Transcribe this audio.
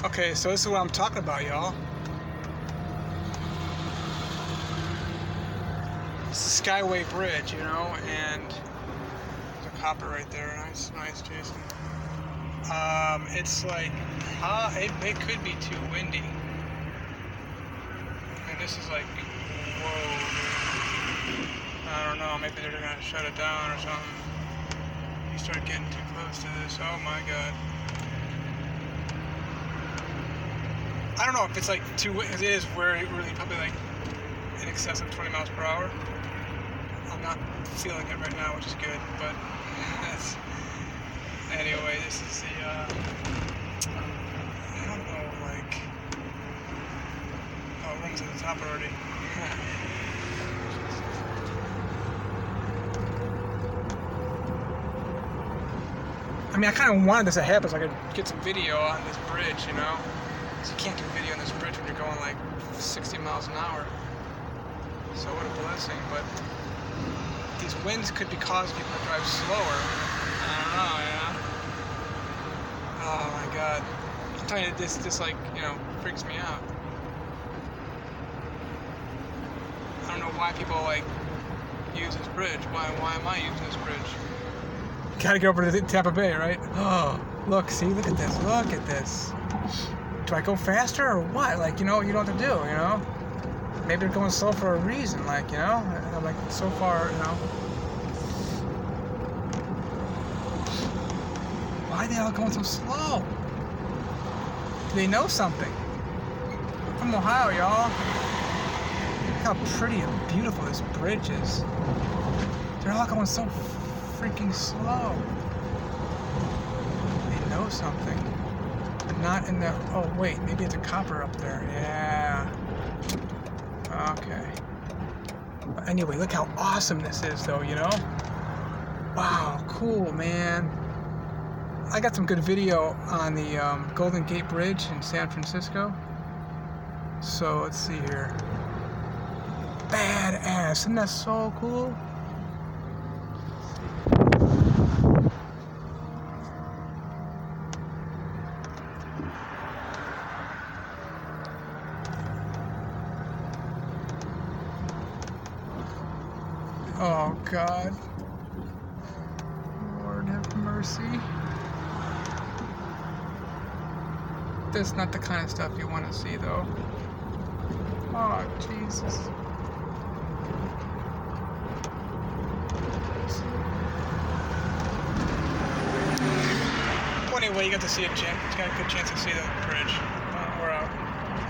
Okay, so this is what I'm talking about, y'all. It's the Skyway Bridge, you know, and there's a copper right there. Nice, Jason. It's like, it could be too windy. And this is like, whoa. I don't know, maybe they're gonna shut it down or something. You start getting too close to this, oh my god. I don't know if it's like too windy, it is really probably like in excess of 20 miles per hour. I'm not feeling it right now, which is good, but that's, anyway, this is the, I don't know, like, oh, room's at the top already. I mean, I kind of wanted this to happen so I could get some video on this bridge, you know? So you can't do video on this bridge when you're going like 60 miles an hour. So what a blessing, but these winds could be causing people to drive slower. I don't know, yeah? Oh my god. I'm telling you, this like, you know, freaks me out. I don't know why people like use this bridge. Why am I using this bridge? Gotta get over to the Tampa Bay, right? Oh, look, see, look at this. Do I go faster or what? Like, you know, you don't have to do, you know? Maybe they're going slow for a reason, like, you know? Like, so far, you know? Why are they all going so slow? Do they know something? I'm from Ohio, y'all. Look how pretty and beautiful this bridge is. They're all going so freaking slow. They know something. But not in the... Oh, wait. Maybe it's a copper up there. Yeah. Okay. But anyway, look how awesome this is, though, you know? Wow. Cool, man. I got some good video on the Golden Gate Bridge in San Francisco. So, let's see here. Badass. Isn't that so cool? Oh, God. Lord have mercy. That's not the kind of stuff you want to see, though. Oh, Jesus. Well, anyway, you got to see it, Jen. You got a good chance to see the